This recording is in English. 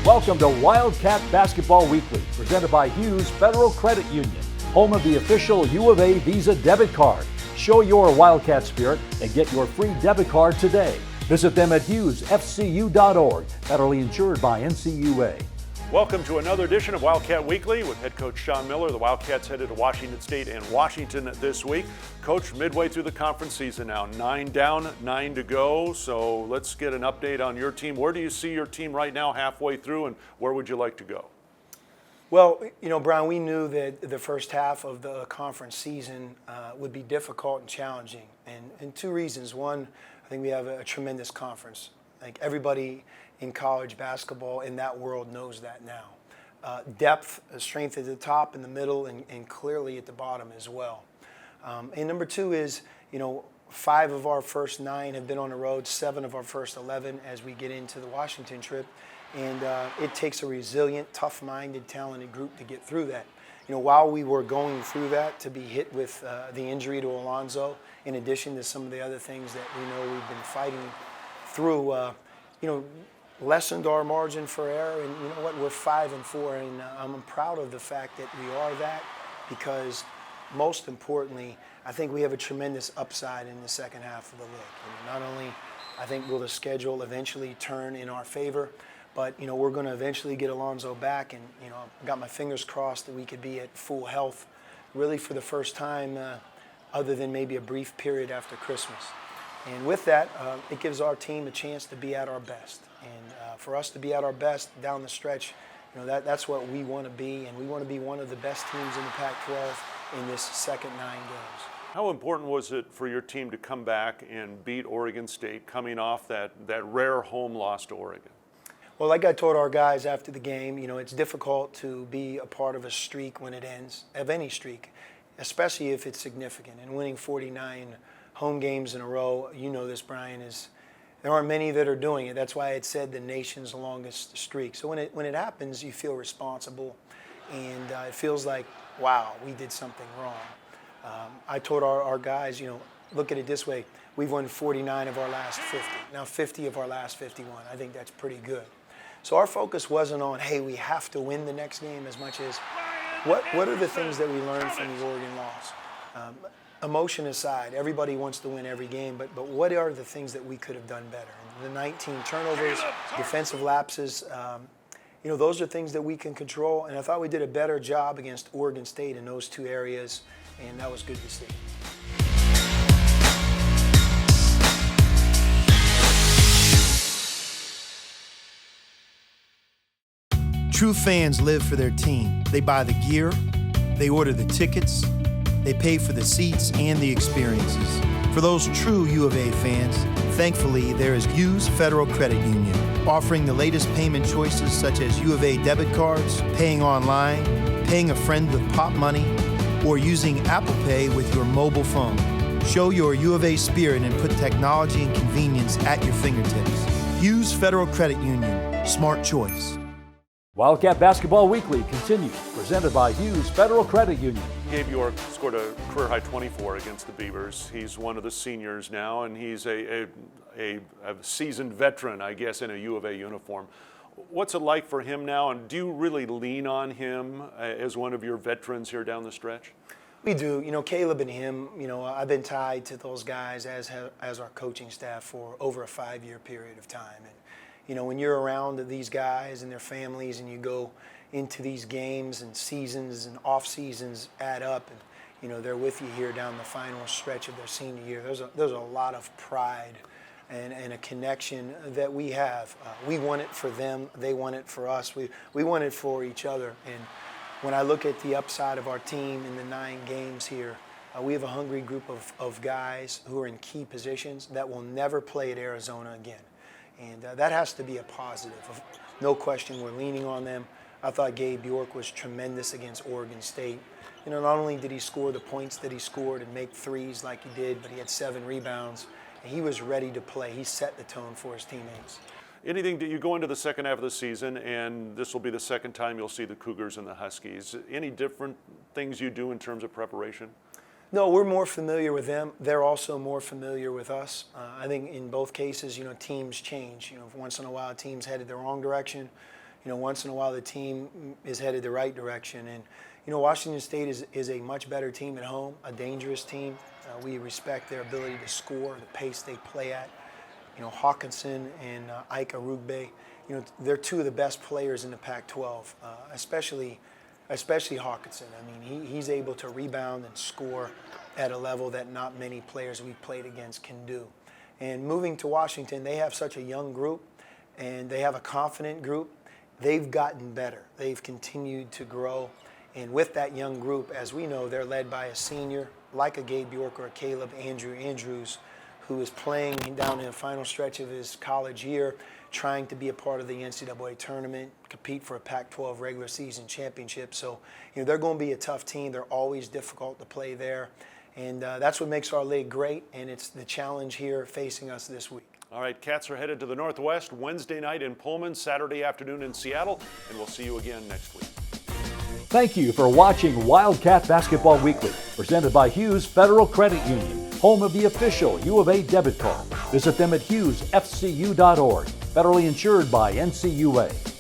Welcome to Wildcat Basketball Weekly, presented by Hughes Federal Credit Union, home of the official U of A Visa debit card. Show your Wildcat spirit and get your free debit card today. Visit them at hughesfcu.org, federally insured by NCUA. Welcome to another edition of Wildcat Weekly with head coach Sean Miller. The Wildcats headed to Washington State and Washington this week. Coach, midway through the conference season now, 9 down, 9 to go. So let's get an update on your team. Where do you see your team right now halfway through, and where would you like to go? Well, you know, Brian, we knew that the first half of the conference season would be difficult and challenging, and two reasons. One, I think we have a tremendous conference. I think everybody in college basketball in that world knows that now. Depth, strength at the top, in the middle, and clearly at the bottom as well. And number two is, you know, 5 of our first 9 have been on the road, 7 of our first 11 as we get into the Washington trip. And it takes a resilient, tough-minded, talented group to get through that. You know, while we were going through that, to be hit with the injury to Alonzo, in addition to some of the other things that we know we've been fighting through, you know, lessened our margin for error. And you know what, we're 5-4, and I'm proud of the fact that we are that, because most importantly, I think we have a tremendous upside in the second half of the league. You know, not only I think will the schedule eventually turn in our favor, but you know, we're going to eventually get Alonzo back, and you know, I've got my fingers crossed that we could be at full health really for the first time other than maybe a brief period after Christmas. And with that, it gives our team a chance to be at our best. And for us to be at our best down the stretch, you know, that's what we want to be, and we want to be one of the best teams in the Pac-12 in this second 9 games. How important was it for your team to come back and beat Oregon State, coming off that rare home loss to Oregon? Well, like I told our guys after the game, you know, it's difficult to be a part of a streak when it ends, of any streak, especially if it's significant. And winning 49 home games in a row, you know this, Brian, there aren't many that are doing it. That's why it said the nation's longest streak. So when it happens, you feel responsible, and it feels like, wow, we did something wrong. I told our guys, you know, look at it this way. We've won 49 of our last 50. Now 50 of our last 51. I think that's pretty good. So our focus wasn't on, hey, we have to win the next game, as much as what are the things that we learned from the Oregon loss? Emotion aside, everybody wants to win every game, but what are the things that we could have done better? And the 19 turnovers, defensive lapses, you know, those are things that we can control, and I thought we did a better job against Oregon State in those 2 areas, and that was good to see. True fans live for their team. They buy the gear, they order the tickets, they pay for the seats and the experiences. For those true U of A fans, thankfully there is Hughes Federal Credit Union, offering the latest payment choices such as U of A debit cards, paying online, paying a friend with pop money, or using Apple Pay with your mobile phone. Show your U of A spirit and put technology and convenience at your fingertips. Hughes Federal Credit Union, smart choice. Wildcat Basketball Weekly continues, presented by Hughes Federal Credit Union. Gabe York scored a career-high 24 against the Beavers. He's one of the seniors now, and he's a seasoned veteran, I guess, in a U of A uniform. What's it like for him now, and do you really lean on him as one of your veterans here down the stretch? We do. You know, Caleb and him, you know, I've been tied to those guys as our coaching staff for over a 5-year period of time. And you know, when you're around these guys and their families, and you go into these games and seasons and off seasons add up, and you know, they're with you here down the final stretch of their senior year. There's a lot of pride and a connection that we have. We want it for them. They want it for us. We want it for each other. And when I look at the upside of our team in the 9 games here, we have a hungry group of guys who are in key positions that will never play at Arizona again. And that has to be a positive. No question, we're leaning on them. I thought Gabe York was tremendous against Oregon State. You know, not only did he score the points that he scored and make threes like he did, but he had 7 rebounds. And he was ready to play. He set the tone for his teammates. Anything that you go into the second half of the season, and this will be the second time you'll see the Cougars and the Huskies. Any different things you do in terms of preparation? No, we're more familiar with them. They're also more familiar with us. I think in both cases, you know, teams change. You know, once in a while, teams headed the wrong direction. once in a while the team is headed the right direction. And Washington State is a much better team at home, a dangerous team. We respect their ability to score, the pace they play at. Hawkinson and Ike Arugbe, they're two of the best players in the Pac-12, especially Hawkinson. I mean, he's able to rebound and score at a level that not many players we've played against can do. And moving to Washington, they have such a young group, and they have a confident group. They've gotten better. They've continued to grow. And with that young group, as we know, they're led by a senior, like a Gabe York or a Caleb Andrews, who is playing down in the final stretch of his college year, trying to be a part of the NCAA tournament, compete for a Pac-12 regular season championship. So, they're going to be a tough team. They're always difficult to play there. And that's what makes our league great, and it's the challenge here facing us this week. All right, Cats are headed to the Northwest Wednesday night in Pullman, Saturday afternoon in Seattle, and we'll see you again next week. Thank you for watching Wildcat Basketball Weekly, presented by Hughes Federal Credit Union, home of the official U of A debit card. Visit them at hughesfcu.org, federally insured by NCUA.